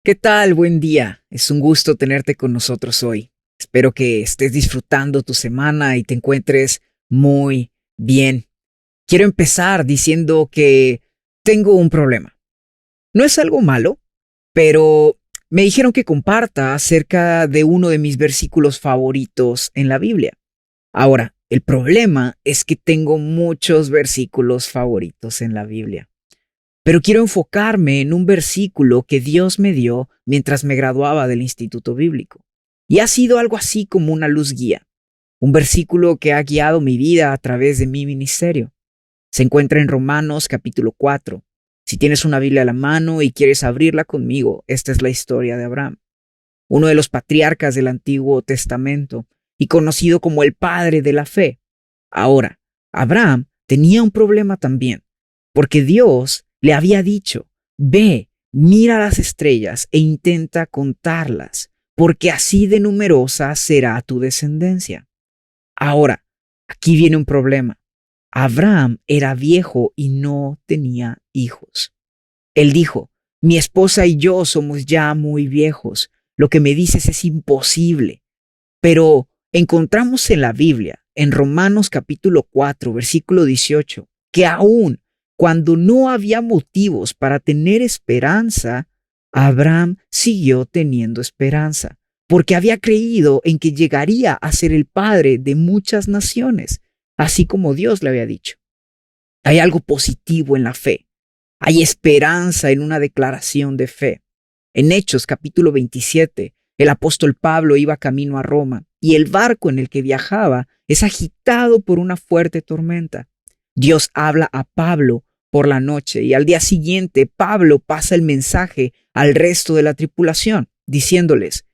¿Qué tal? Buen día. Es un gusto tenerte con nosotros hoy. Espero que estés disfrutando tu semana y te encuentres muy bien. Quiero empezar diciendo que tengo un problema. No es algo malo, pero me dijeron que comparta acerca de uno de mis versículos favoritos en la Biblia. Ahora, el problema es que tengo muchos versículos favoritos en la Biblia. Pero quiero enfocarme en un versículo que Dios me dio mientras me graduaba del Instituto Bíblico. Y ha sido algo así como una luz guía, un versículo que ha guiado mi vida a través de mi ministerio. Se encuentra en Romanos capítulo 4. Si tienes una Biblia a la mano y quieres abrirla conmigo, esta es la historia de Abraham, uno de los patriarcas del Antiguo Testamento y conocido como el padre de la fe. Ahora, Abraham tenía un problema también, porque Dios le había dicho: ve, mira las estrellas e intenta contarlas, porque así de numerosa será tu descendencia. Ahora, aquí viene un problema. Abraham era viejo y no tenía hijos. Él dijo: mi esposa y yo somos ya muy viejos. Lo que me dices es imposible. Pero encontramos en la Biblia, en Romanos capítulo 4, versículo 18, que aún cuando no había motivos para tener esperanza, Abraham siguió teniendo esperanza, porque había creído en que llegaría a ser el padre de muchas naciones, así como Dios le había dicho. Hay algo positivo en la fe. Hay esperanza en una declaración de fe. En Hechos capítulo 27, el apóstol Pablo iba camino a Roma y el barco en el que viajaba es agitado por una fuerte tormenta. Dios habla a Pablo por la noche y al día siguiente Pablo pasa el mensaje al resto de la tripulación, diciéndoles: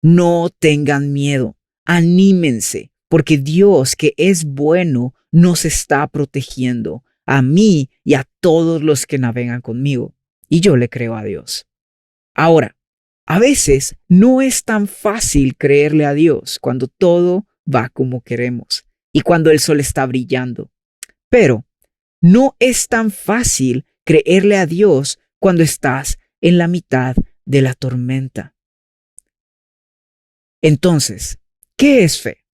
no tengan miedo, anímense, porque Dios, que es bueno, nos está protegiendo, a mí y a todos los que navegan conmigo. Y yo le creo a Dios. Ahora, a veces no es tan fácil creerle a Dios cuando todo va como queremos y cuando el sol está brillando. Pero no es tan fácil creerle a Dios cuando estás en la mitad de la tormenta. Entonces, ¿qué es fe?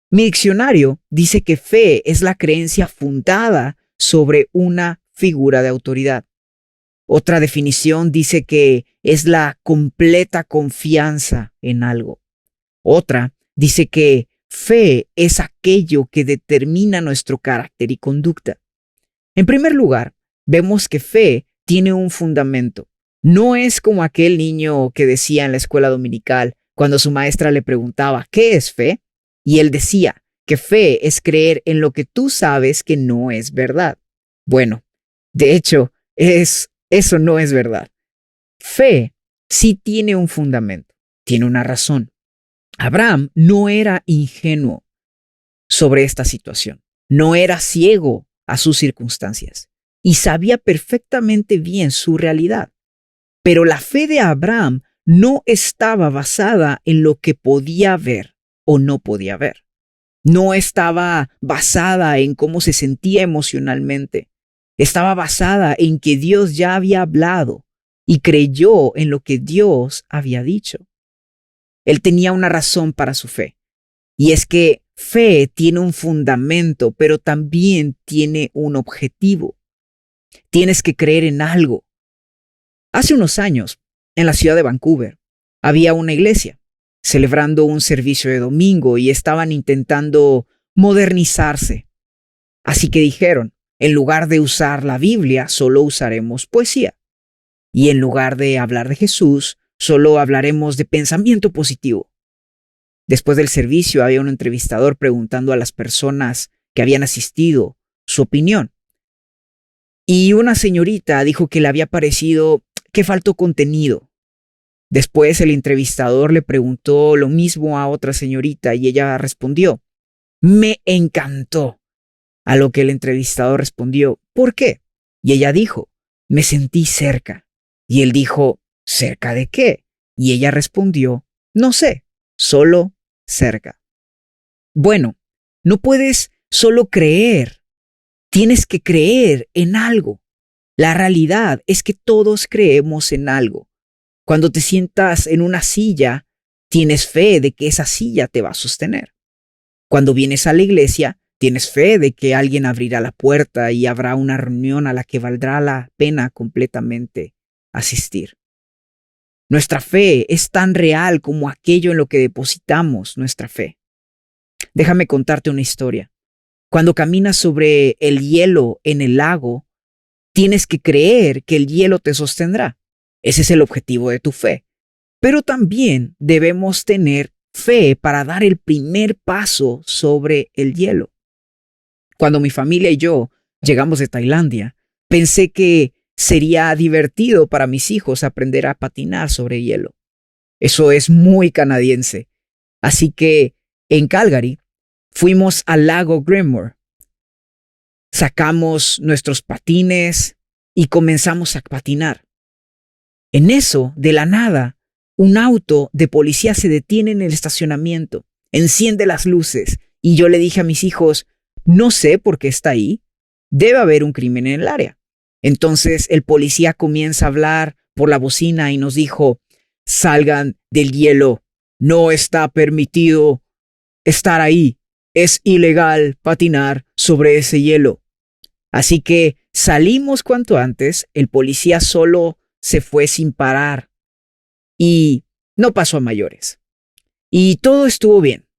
Mi diccionario dice que fe es la creencia fundada sobre una figura de autoridad. Otra definición dice que es la completa confianza en algo. Otra dice que fe es aquello que determina nuestro carácter y conducta. En primer lugar, vemos que fe tiene un fundamento. No es como aquel niño que decía en la escuela dominical cuando su maestra le preguntaba: ¿qué es fe? Y él decía que fe es creer en lo que tú sabes que no es verdad. Bueno, de hecho, eso no es verdad. Fe sí tiene un fundamento, tiene una razón. Abraham no era ingenuo sobre esta situación, no era ciego a sus circunstancias y sabía perfectamente bien su realidad. Pero la fe de Abraham no estaba basada en lo que podía ver o no podía ver. No estaba basada en cómo se sentía emocionalmente. Estaba basada en que Dios ya había hablado y creyó en lo que Dios había dicho. Él tenía una razón para su fe, y es que fe tiene un fundamento, pero también tiene un objetivo. Tienes que creer en algo. Hace unos años, en la ciudad de Vancouver, había una iglesia celebrando un servicio de domingo y estaban intentando modernizarse. Así que dijeron: en lugar de usar la Biblia, solo usaremos poesía. Y en lugar de hablar de Jesús, solo hablaremos de pensamiento positivo. Después del servicio había un entrevistador preguntando a las personas que habían asistido su opinión. Y una señorita dijo que le había parecido que faltó contenido. Después el entrevistador le preguntó lo mismo a otra señorita y ella respondió: me encantó. A lo que el entrevistador respondió: ¿por qué? Y ella dijo: me sentí cerca. Y él dijo: ¿cerca de qué? Y ella respondió: no sé, solo cerca. Bueno, no puedes solo creer, tienes que creer en algo. La realidad es que todos creemos en algo. Cuando te sientas en una silla, tienes fe de que esa silla te va a sostener. Cuando vienes a la iglesia, tienes fe de que alguien abrirá la puerta y habrá una reunión a la que valdrá la pena completamente asistir. Nuestra fe es tan real como aquello en lo que depositamos nuestra fe. Déjame contarte una historia. Cuando caminas sobre el hielo en el lago, tienes que creer que el hielo te sostendrá. Ese es el objetivo de tu fe. Pero también debemos tener fe para dar el primer paso sobre el hielo. Cuando mi familia y yo llegamos de Tailandia, pensé que sería divertido para mis hijos aprender a patinar sobre hielo. Eso es muy canadiense. Así que en Calgary fuimos al lago Glenmore. Sacamos nuestros patines y comenzamos a patinar. En eso, de la nada, un auto de policía se detiene en el estacionamiento, enciende las luces y yo le dije a mis hijos, no sé por qué está ahí, debe haber un crimen en el área. Entonces el policía comienza a hablar por la bocina y nos dijo, salgan del hielo, no está permitido estar ahí, es ilegal patinar sobre ese hielo. Así que salimos cuanto antes, el policía solo se fue sin parar y no pasó a mayores. Y todo estuvo bien.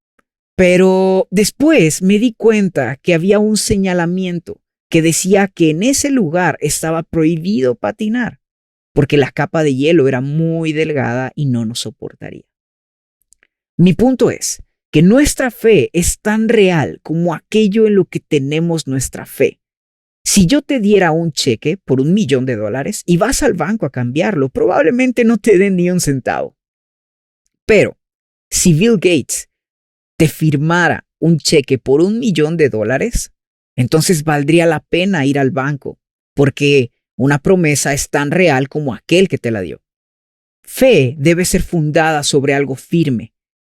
Pero después me di cuenta que había un señalamiento que decía que en ese lugar estaba prohibido patinar, porque la capa de hielo era muy delgada y no nos soportaría. Mi punto es que nuestra fe es tan real como aquello en lo que tenemos nuestra fe. Si yo te diera un cheque por $1,000,000 y vas al banco a cambiarlo, probablemente no te den ni un centavo. Pero si Bill Gates te firmara un cheque por $1,000,000, entonces valdría la pena ir al banco, porque una promesa es tan real como aquel que te la dio. Fe debe ser fundada sobre algo firme,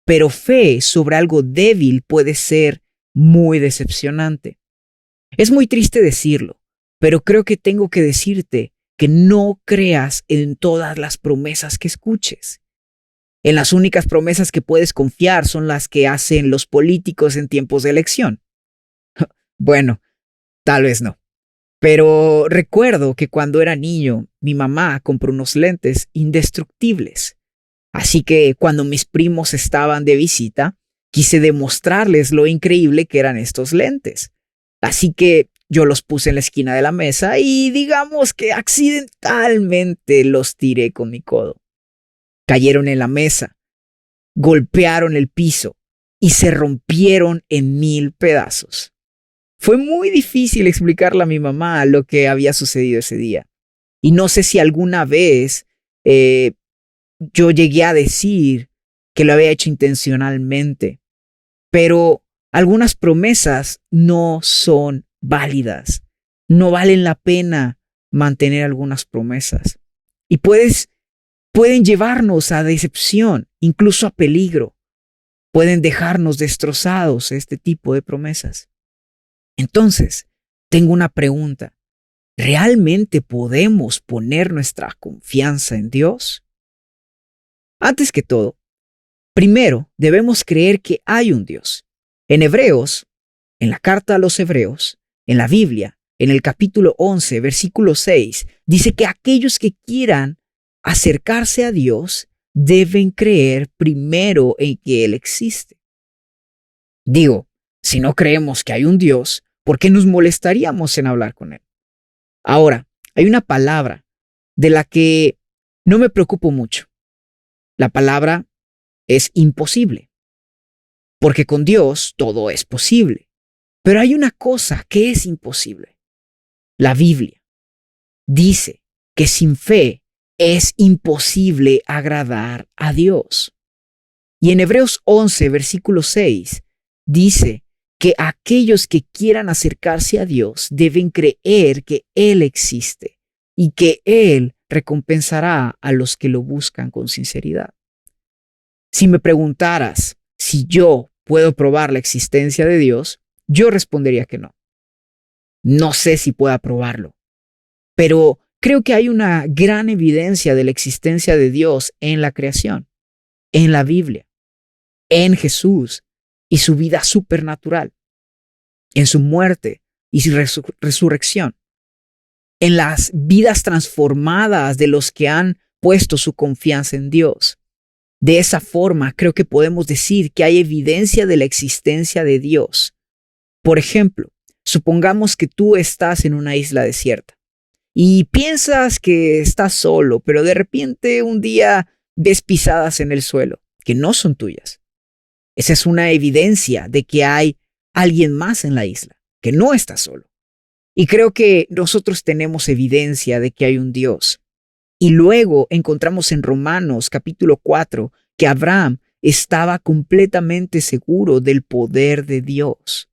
pero fe sobre algo débil puede ser muy decepcionante. Es muy triste decirlo, pero creo que tengo que decirte que no creas en todas las promesas que escuches. En las únicas promesas que puedes confiar son las que hacen los políticos en tiempos de elección. Bueno, tal vez no. Pero recuerdo que cuando era niño, mi mamá compró unos lentes indestructibles. Así que cuando mis primos estaban de visita, quise demostrarles lo increíble que eran estos lentes. Así que yo los puse en la esquina de la mesa y digamos que accidentalmente los tiré con mi codo. Cayeron en la mesa, golpearon el piso y se rompieron en 1000 pedazos. Fue muy difícil explicarle a mi mamá lo que había sucedido ese día. Y no sé si alguna vez yo llegué a decir que lo había hecho intencionalmente, pero algunas promesas no son válidas. No valen la pena mantener algunas promesas. Y pueden llevarnos a decepción, incluso a peligro. Pueden dejarnos destrozados este tipo de promesas. Entonces, tengo una pregunta. ¿Realmente podemos poner nuestra confianza en Dios? Antes que todo, primero debemos creer que hay un Dios. En Hebreos, en la carta a los Hebreos, en la Biblia, en el capítulo 11, versículo 6, dice que aquellos que quieran acercarse a Dios deben creer primero en que Él existe. Digo, si no creemos que hay un Dios, ¿por qué nos molestaríamos en hablar con Él? Ahora, hay una palabra de la que no me preocupo mucho. La palabra es imposible, porque con Dios todo es posible. Pero hay una cosa que es imposible. La Biblia dice que sin fe es imposible agradar a Dios. Y en Hebreos 11, versículo 6, dice que aquellos que quieran acercarse a Dios deben creer que Él existe y que Él recompensará a los que lo buscan con sinceridad. Si me preguntaras si yo puedo probar la existencia de Dios, yo respondería que no. No sé si pueda probarlo, pero creo que hay una gran evidencia de la existencia de Dios en la creación, en la Biblia, en Jesús y su vida supernatural, en su muerte y su resurrección, en las vidas transformadas de los que han puesto su confianza en Dios. De esa forma, creo que podemos decir que hay evidencia de la existencia de Dios. Por ejemplo, supongamos que tú estás en una isla desierta y piensas que estás solo, pero de repente un día ves pisadas en el suelo que no son tuyas. Esa es una evidencia de que hay alguien más en la isla, que no está solo. Y creo que nosotros tenemos evidencia de que hay un Dios. Y luego encontramos en Romanos capítulo 4 que Abraham estaba completamente seguro del poder de Dios.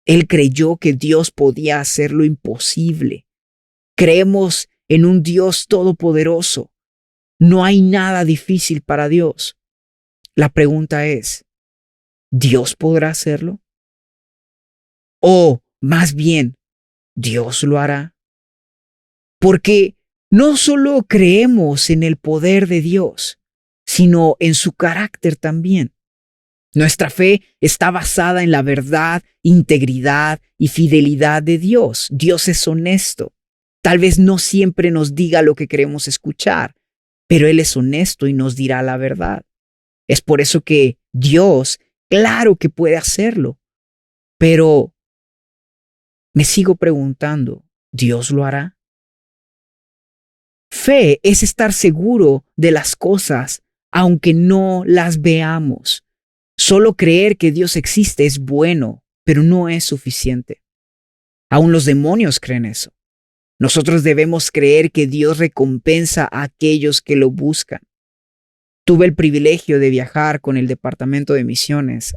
Él creyó que Dios podía hacer lo imposible. Creemos en un Dios todopoderoso. No hay nada difícil para Dios. La pregunta es, ¿Dios podrá hacerlo? O más bien, ¿Dios lo hará? Porque no solo creemos en el poder de Dios, sino en su carácter también. Nuestra fe está basada en la verdad, integridad y fidelidad de Dios. Dios es honesto. Tal vez no siempre nos diga lo que queremos escuchar, pero Él es honesto y nos dirá la verdad. Es por eso que Dios, claro que puede hacerlo, pero me sigo preguntando, ¿Dios lo hará? Fe es estar seguro de las cosas, aunque no las veamos. Solo creer que Dios existe es bueno, pero no es suficiente. Aún los demonios creen eso. Nosotros debemos creer que Dios recompensa a aquellos que lo buscan. Tuve el privilegio de viajar con el Departamento de Misiones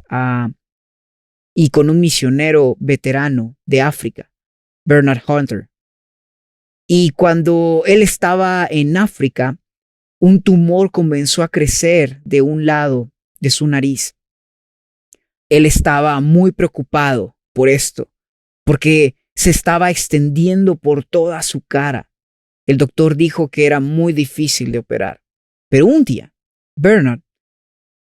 y con un misionero veterano de África, Bernard Hunter. Y cuando él estaba en África, un tumor comenzó a crecer de un lado de su nariz. Él estaba muy preocupado por esto, porque se estaba extendiendo por toda su cara. El doctor dijo que era muy difícil de operar. Pero un día, Bernard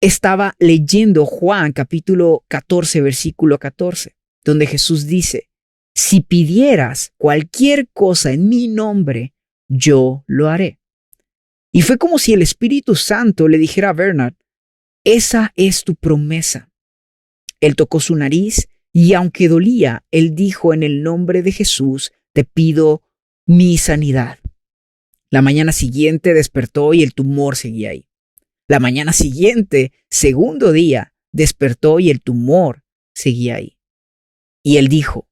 estaba leyendo Juan capítulo 14, versículo 14, donde Jesús dice, si pidieras cualquier cosa en mi nombre, yo lo haré. Y fue como si el Espíritu Santo le dijera a Bernard, esa es tu promesa. Él tocó su nariz y aunque dolía, él dijo en el nombre de Jesús, te pido mi sanidad. La mañana siguiente despertó y el tumor seguía ahí. La mañana siguiente, segundo día, despertó y el tumor seguía ahí. Y él dijo,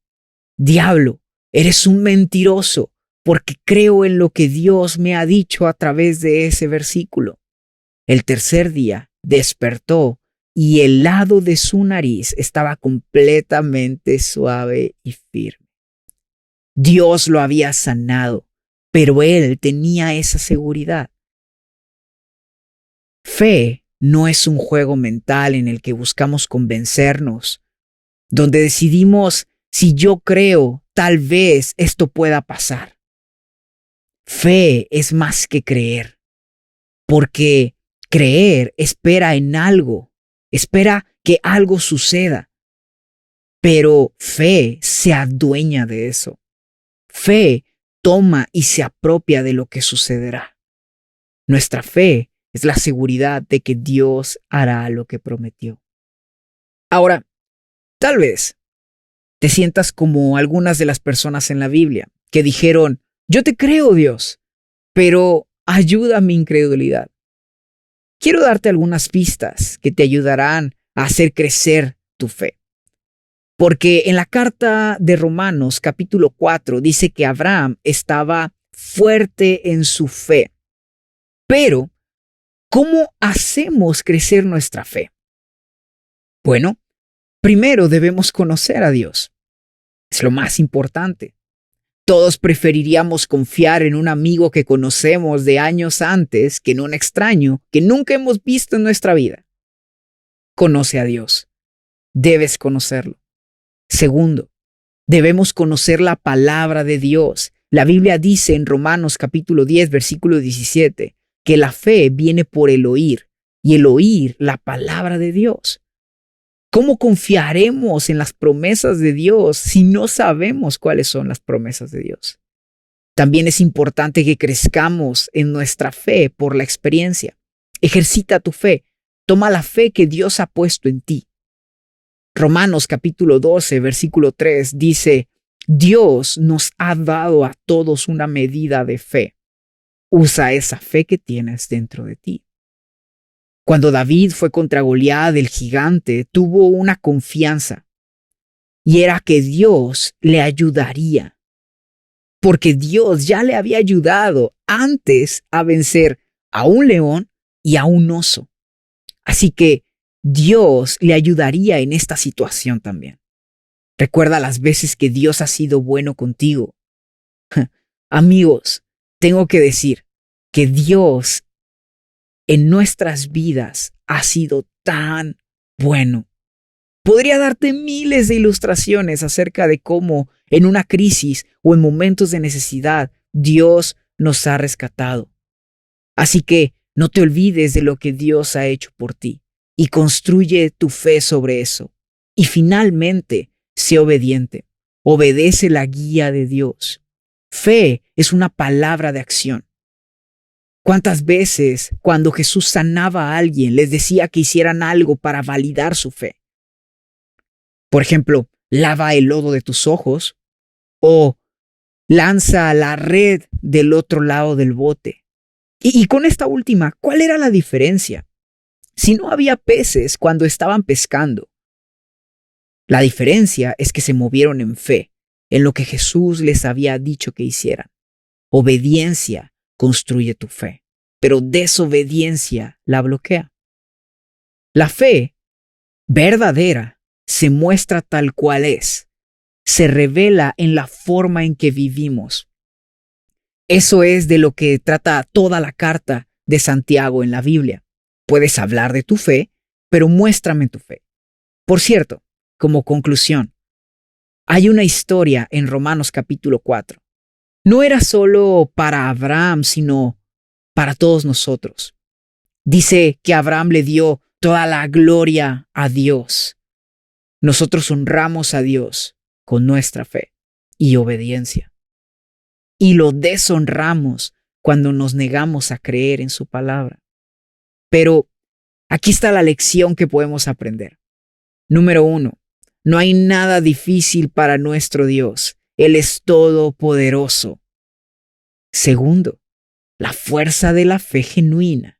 diablo, eres un mentiroso, porque creo en lo que Dios me ha dicho a través de ese versículo. El tercer día despertó y el lado de su nariz estaba completamente suave y firme. Dios lo había sanado, pero él tenía esa seguridad. Fe no es un juego mental en el que buscamos convencernos, donde decidimos si yo creo, tal vez esto pueda pasar. Fe es más que creer, porque creer espera en algo, espera que algo suceda, pero fe se adueña de eso. Fe toma y se apropia de lo que sucederá. Nuestra fe es la seguridad de que Dios hará lo que prometió. Ahora, tal vez te sientas como algunas de las personas en la Biblia que dijeron, yo te creo, Dios, pero ayuda a mi incredulidad. Quiero darte algunas pistas que te ayudarán a hacer crecer tu fe. Porque en la carta de Romanos capítulo 4 dice que Abraham estaba fuerte en su fe. Pero, ¿cómo hacemos crecer nuestra fe? Bueno, primero debemos conocer a Dios. Es lo más importante. Todos preferiríamos confiar en un amigo que conocemos de años antes que en un extraño que nunca hemos visto en nuestra vida. Conoce a Dios. Debes conocerlo. Segundo, debemos conocer la palabra de Dios. La Biblia dice en Romanos capítulo 10, versículo 17, que la fe viene por el oír y el oír la palabra de Dios. ¿Cómo confiaremos en las promesas de Dios si no sabemos cuáles son las promesas de Dios? También es importante que crezcamos en nuestra fe por la experiencia. Ejercita tu fe. Toma la fe que Dios ha puesto en ti. Romanos capítulo 12, versículo 3 dice, Dios nos ha dado a todos una medida de fe. Usa esa fe que tienes dentro de ti. Cuando David fue contra Goliat, el gigante, tuvo una confianza y era que Dios le ayudaría, porque Dios ya le había ayudado antes a vencer a un león y a un oso. Así que Dios le ayudaría en esta situación también. Recuerda las veces que Dios ha sido bueno contigo. Amigos, tengo que decir que Dios en nuestras vidas ha sido tan bueno. Podría darte miles de ilustraciones acerca de cómo en una crisis o en momentos de necesidad Dios nos ha rescatado. Así que no te olvides de lo que Dios ha hecho por ti y construye tu fe sobre eso. Y finalmente, sé obediente. Obedece la guía de Dios. Fe es una palabra de acción. ¿Cuántas veces cuando Jesús sanaba a alguien les decía que hicieran algo para validar su fe? Por ejemplo, lava el lodo de tus ojos o lanza la red del otro lado del bote. Y con esta última, ¿cuál era la diferencia? Si no había peces cuando estaban pescando. La diferencia es que se movieron en fe, en lo que Jesús les había dicho que hicieran. Obediencia construye tu fe, pero desobediencia la bloquea. La fe verdadera se muestra tal cual es, se revela en la forma en que vivimos. Eso es de lo que trata toda la carta de Santiago en la Biblia. Puedes hablar de tu fe, pero muéstrame tu fe. Por cierto, como conclusión, hay una historia en Romanos capítulo 4. No era solo para Abraham, sino para todos nosotros. Dice que Abraham le dio toda la gloria a Dios. Nosotros honramos a Dios con nuestra fe y obediencia. Y lo deshonramos cuando nos negamos a creer en su palabra. Pero aquí está la lección que podemos aprender. Número 1. No hay nada difícil para nuestro Dios. Él es todopoderoso. Segundo, la fuerza de la fe genuina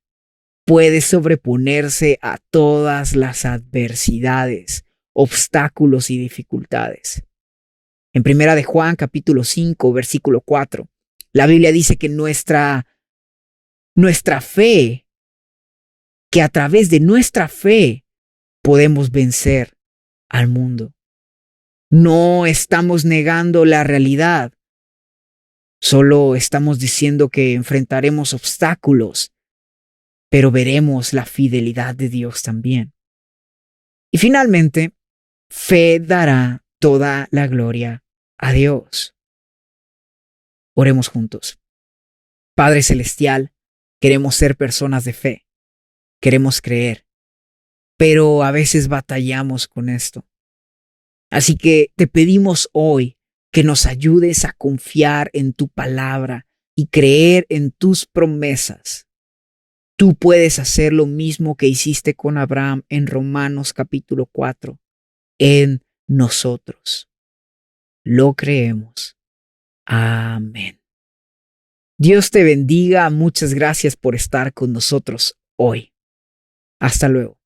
puede sobreponerse a todas las adversidades, obstáculos y dificultades. En Primera de Juan, capítulo 5, versículo 4, la Biblia dice que nuestra fe, que a través de nuestra fe podemos vencer al mundo. No estamos negando la realidad, solo estamos diciendo que enfrentaremos obstáculos, pero veremos la fidelidad de Dios también. Y finalmente, fe dará toda la gloria a Dios. Oremos juntos. Padre Celestial, queremos ser personas de fe, queremos creer, pero a veces batallamos con esto. Así que te pedimos hoy que nos ayudes a confiar en tu palabra y creer en tus promesas. Tú puedes hacer lo mismo que hiciste con Abraham en Romanos capítulo 4, en nosotros. Lo creemos. Amén. Dios te bendiga. Muchas gracias por estar con nosotros hoy. Hasta luego.